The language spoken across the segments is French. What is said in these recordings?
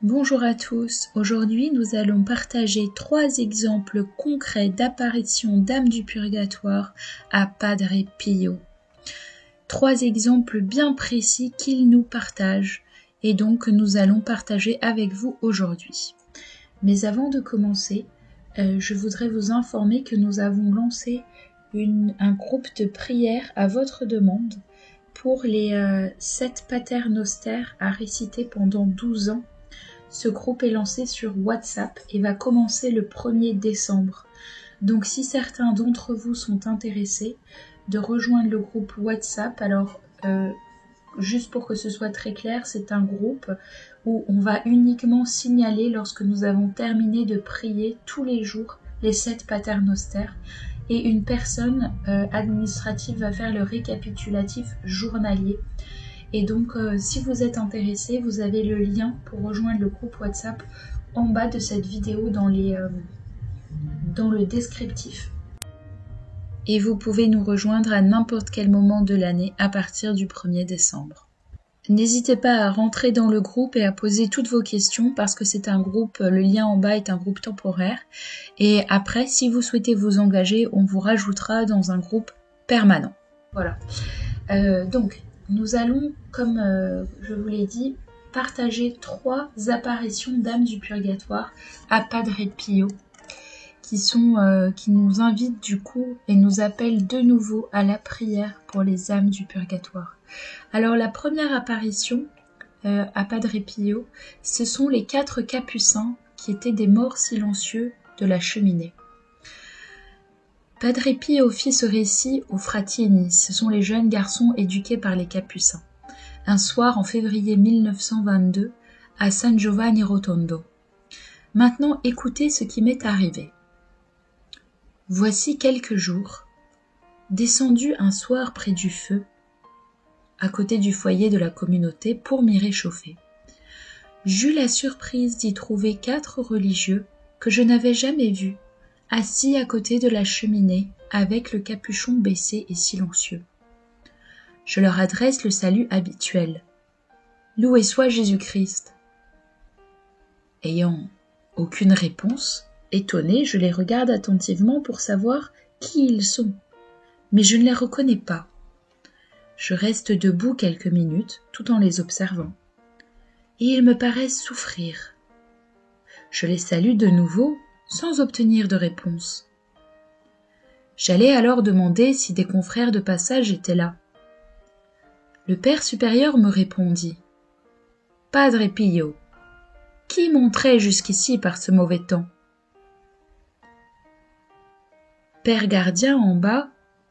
Bonjour à tous, aujourd'hui nous allons partager 3 exemples concrets d'apparition d'âmes du purgatoire à Padre Pio. 3 exemples bien précis qu'il nous partage et donc que nous allons partager avec vous aujourd'hui. Mais avant de commencer, je voudrais vous informer que nous avons lancé un groupe de prière à votre demande pour les 7 paternosters à réciter pendant 12 ans. Ce groupe est lancé sur WhatsApp et va commencer le 1er décembre. Donc si certains d'entre vous sont intéressés de rejoindre le groupe WhatsApp, alors juste pour que ce soit très clair, c'est un groupe où on va uniquement signaler lorsque nous avons terminé de prier tous les jours les 7 paternosters et une personne administrative va faire le récapitulatif journalier. Et donc, si vous êtes intéressé, vous avez le lien pour rejoindre le groupe WhatsApp en bas de cette vidéo dans le descriptif. Et vous pouvez nous rejoindre à n'importe quel moment de l'année à partir du 1er décembre. N'hésitez pas à rentrer dans le groupe et à poser toutes vos questions parce que c'est un groupe, le lien en bas est un groupe temporaire. Et après, si vous souhaitez vous engager, on vous rajoutera dans un groupe permanent. Voilà. Donc, nous allons, comme je vous l'ai dit, partager 3 apparitions d'âmes du purgatoire à Padre Pio qui nous invitent du coup et nous appellent de nouveau à la prière pour les âmes du purgatoire. Alors la première apparition à Padre Pio, ce sont les 4 capucins qui étaient des morts silencieux de la cheminée. Padre Pio fit ce récit aux Fratini, ce sont les jeunes garçons éduqués par les Capucins, un soir en février 1922 à San Giovanni Rotondo. Maintenant écoutez ce qui m'est arrivé. Voici quelques jours, descendu un soir près du feu, à côté du foyer de la communauté pour m'y réchauffer. J'eus la surprise d'y trouver 4 religieux que je n'avais jamais vus, assis à côté de la cheminée, avec le capuchon baissé et silencieux. Je leur adresse le salut habituel. Loué soit Jésus-Christ. Ayant aucune réponse, étonné, je les regarde attentivement pour savoir qui ils sont, mais je ne les reconnais pas. Je reste debout quelques minutes, tout en les observant, et ils me paraissent souffrir. Je les salue de nouveau, sans obtenir de réponse. J'allais alors demander si des confrères de passage étaient là. Le père supérieur me répondit « Padre Pio, qui monterait jusqu'ici par ce mauvais temps ?» Père gardien en bas,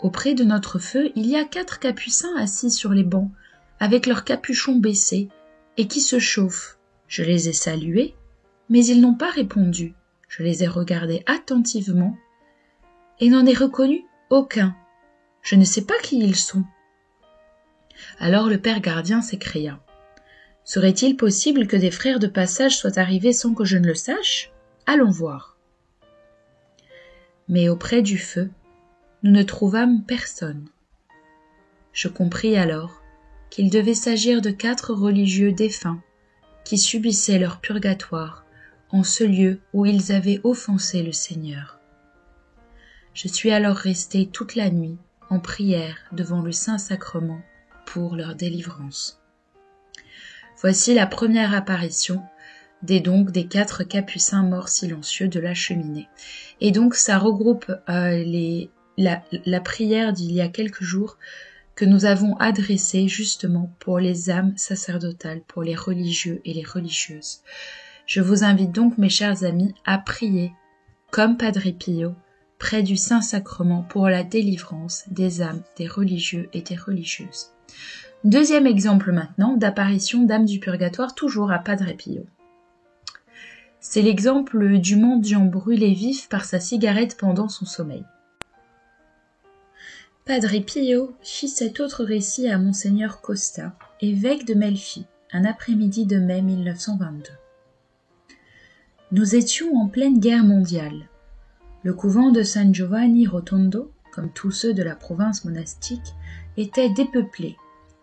auprès de notre feu, il y a 4 capucins assis sur les bancs, avec leurs capuchons baissés, et qui se chauffent. Je les ai salués, mais ils n'ont pas répondu. Je les ai regardés attentivement et n'en ai reconnu aucun. Je ne sais pas qui ils sont. Alors le père gardien s'écria. Serait-il possible que des frères de passage soient arrivés sans que je ne le sache ? Allons voir. Mais auprès du feu, nous ne trouvâmes personne. Je compris alors qu'il devait s'agir de 4 religieux défunts qui subissaient leur purgatoire en ce lieu où ils avaient offensé le Seigneur. Je suis alors resté toute la nuit en prière devant le Saint-Sacrement pour leur délivrance. Voici la première apparition des 4 capucins morts silencieux de la cheminée. Et donc ça regroupe la prière d'il y a quelques jours que nous avons adressée justement pour les âmes sacerdotales, pour les religieux et les religieuses. Je vous invite donc, mes chers amis, à prier, comme Padre Pio, près du Saint-Sacrement pour la délivrance des âmes des religieux et des religieuses. Deuxième exemple maintenant d'apparition d'âmes du purgatoire, toujours à Padre Pio. C'est l'exemple du mendiant brûlé vif par sa cigarette pendant son sommeil. Padre Pio fit cet autre récit à Monseigneur Costa, évêque de Melfi, un après-midi de mai 1922. Nous étions en pleine guerre mondiale. Le couvent de San Giovanni Rotondo, comme tous ceux de la province monastique, était dépeuplé,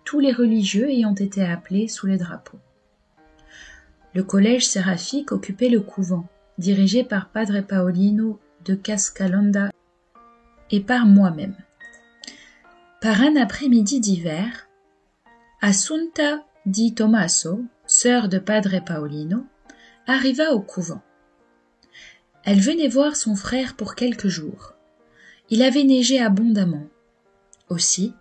tous les religieux ayant été appelés sous les drapeaux. Le collège séraphique occupait le couvent, dirigé par Padre Paolino de Cascalanda et par moi-même. Par un après-midi d'hiver, Assunta di Tommaso, sœur de Padre Paolino, arriva au couvent. Elle venait voir son frère pour quelques jours. Il avait neigé abondamment. Aussi,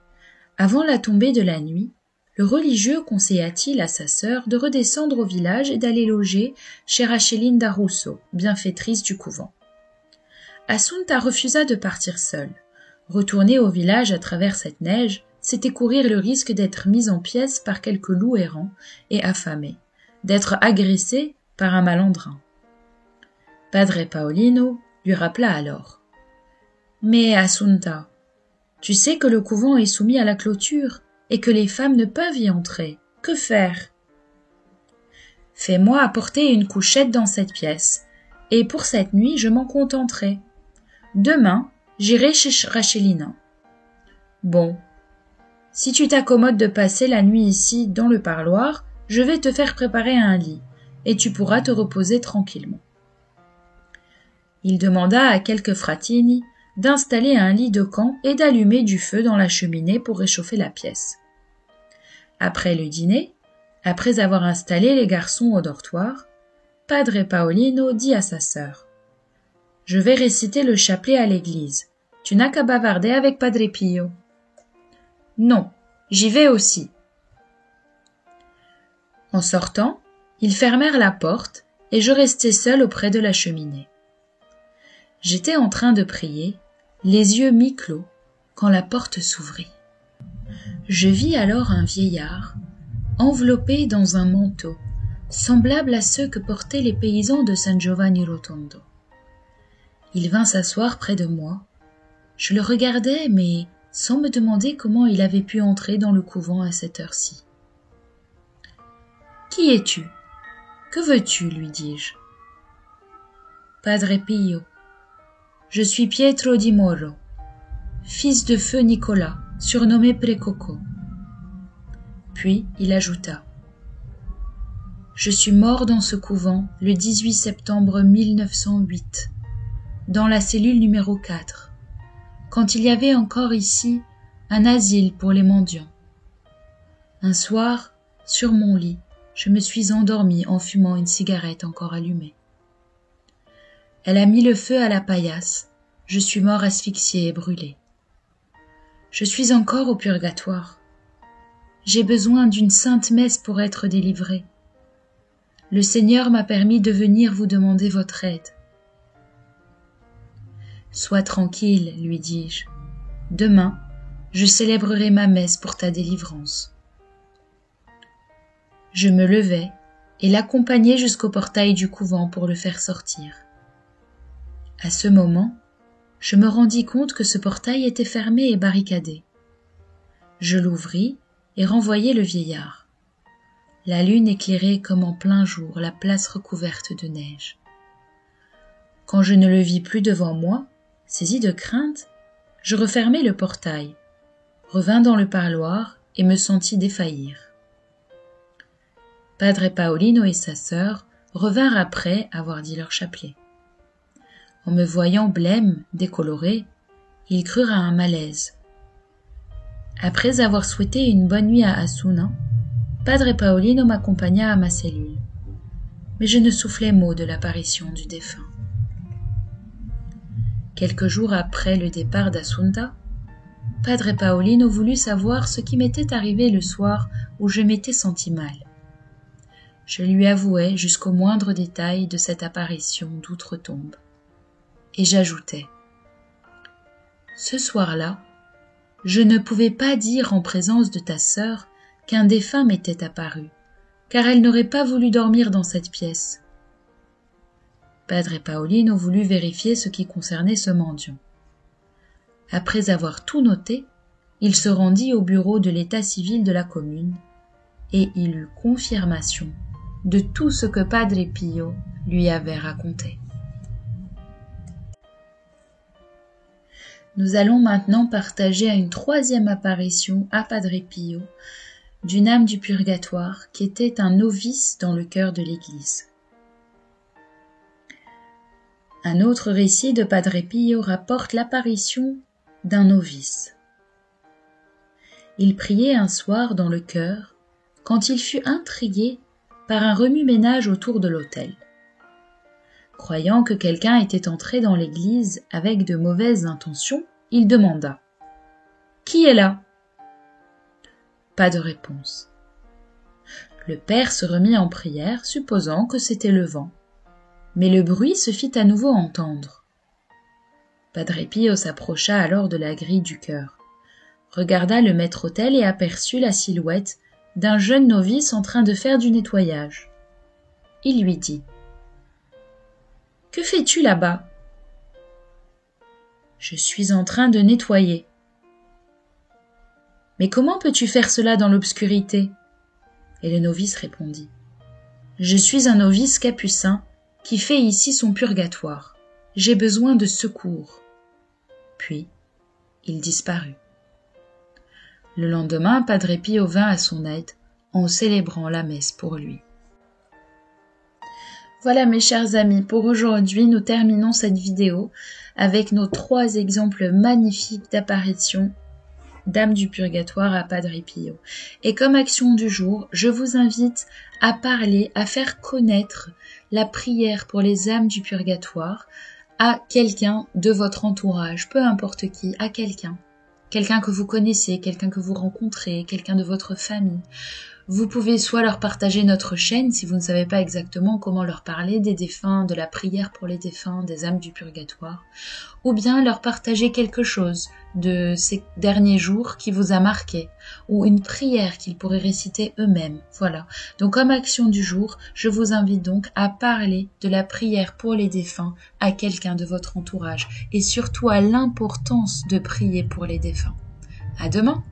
avant la tombée de la nuit, le religieux conseilla-t-il à sa sœur de redescendre au village et d'aller loger chez Rachelinda Russo, bienfaitrice du couvent. Assunta refusa de partir seule. Retourner au village à travers cette neige, c'était courir le risque d'être mise en pièces par quelques loups errants et affamés, d'être agressée par un malandrin. Padre Paolino lui rappela alors. « Mais Assunta, tu sais que le couvent est soumis à la clôture et que les femmes ne peuvent y entrer. Que faire ? Fais-moi apporter une couchette dans cette pièce, et pour cette nuit je m'en contenterai. Demain, j'irai chez Rachelina. Bon, si tu t'accommodes de passer la nuit ici dans le parloir, je vais te faire préparer un lit, et tu pourras te reposer tranquillement. » Il demanda à quelques fratini d'installer un lit de camp et d'allumer du feu dans la cheminée pour réchauffer la pièce. Après le dîner, après avoir installé les garçons au dortoir, Padre Paolino dit à sa sœur « Je vais réciter le chapelet à l'église. Tu n'as qu'à bavarder avec Padre Pio. »« Non, j'y vais aussi. » En sortant, ils fermèrent la porte et je restai seule auprès de la cheminée. J'étais en train de prier, les yeux mi-clos, quand la porte s'ouvrit. Je vis alors un vieillard, enveloppé dans un manteau, semblable à ceux que portaient les paysans de San Giovanni Rotondo. Il vint s'asseoir près de moi. Je le regardais, mais sans me demander comment il avait pu entrer dans le couvent à cette heure-ci. « Qui es-tu ? Que veux-tu ? lui dis-je. « Padre Pio. Je suis Pietro di Moro, fils de feu Nicolas, surnommé Precoco. » Puis il ajouta « Je suis mort dans ce couvent le 18 septembre 1908, dans la cellule numéro 4, quand il y avait encore ici un asile pour les mendiants. Un soir, sur mon lit, je me suis endormie en fumant une cigarette encore allumée. Elle a mis le feu à la paillasse. Je suis mort asphyxié et brûlé. Je suis encore au purgatoire. J'ai besoin d'une sainte messe pour être délivré. Le Seigneur m'a permis de venir vous demander votre aide. Sois tranquille, lui dis-je. Demain, je célébrerai ma messe pour ta délivrance. Je me levai et l'accompagnai jusqu'au portail du couvent pour le faire sortir. À ce moment, je me rendis compte que ce portail était fermé et barricadé. Je l'ouvris et renvoyai le vieillard. La lune éclairait comme en plein jour la place recouverte de neige. Quand je ne le vis plus devant moi, saisi de crainte, je refermai le portail, revins dans le parloir et me sentis défaillir. Padre Paolino et sa sœur revinrent après avoir dit leur chapelet. En me voyant blême, décoloré, ils crurent à un malaise. Après avoir souhaité une bonne nuit à Asuna, Padre Paolino m'accompagna à ma cellule, mais je ne soufflai mot de l'apparition du défunt. Quelques jours après le départ d'Assunta, Padre Paolino voulut savoir ce qui m'était arrivé le soir où je m'étais senti mal. Je lui avouai jusqu'au moindre détail de cette apparition d'outre-tombe. Et j'ajoutai « Ce soir-là, je ne pouvais pas dire en présence de ta sœur qu'un défunt m'était apparu, car elle n'aurait pas voulu dormir dans cette pièce. » Padre Paolino voulut vérifier ce qui concernait ce mendiant. Après avoir tout noté, il se rendit au bureau de l'état civil de la commune, et il eut confirmation de tout ce que Padre Pio lui avait raconté. Nous allons maintenant partager une troisième apparition à Padre Pio d'une âme du purgatoire qui était un novice dans le chœur de l'Église. Un autre récit de Padre Pio rapporte l'apparition d'un novice. Il priait un soir dans le chœur quand il fut intrigué par un remue-ménage autour de l'autel. Croyant que quelqu'un était entré dans l'église avec de mauvaises intentions, il demanda « Qui est là ?» Pas de réponse. Le père se remit en prière, supposant que c'était le vent. Mais le bruit se fit à nouveau entendre. Padre Pio s'approcha alors de la grille du chœur, regarda le maître-autel et aperçut la silhouette d'un jeune novice en train de faire du nettoyage. Il lui dit « Que fais-tu là-bas ?»« Je suis en train de nettoyer. »« Mais comment peux-tu faire cela dans l'obscurité ?» Et le novice répondit « Je suis un novice capucin qui fait ici son purgatoire. J'ai besoin de secours. » Puis, il disparut. Le lendemain, Padre Pio vint à son aide en célébrant la messe pour lui. Voilà mes chers amis, pour aujourd'hui, nous terminons cette vidéo avec nos 3 exemples magnifiques d'apparition d'âmes du purgatoire à Padre Pio. Et comme action du jour, je vous invite à parler, à faire connaître la prière pour les âmes du purgatoire à quelqu'un de votre entourage, peu importe qui, à quelqu'un que vous connaissez, quelqu'un que vous rencontrez, quelqu'un de votre famille. Vous pouvez soit leur partager notre chaîne si vous ne savez pas exactement comment leur parler des défunts, de la prière pour les défunts, des âmes du purgatoire, ou bien leur partager quelque chose de ces derniers jours qui vous a marqué, ou une prière qu'ils pourraient réciter eux-mêmes. Voilà. Donc comme action du jour, je vous invite donc à parler de la prière pour les défunts à quelqu'un de votre entourage, et surtout à l'importance de prier pour les défunts. À demain!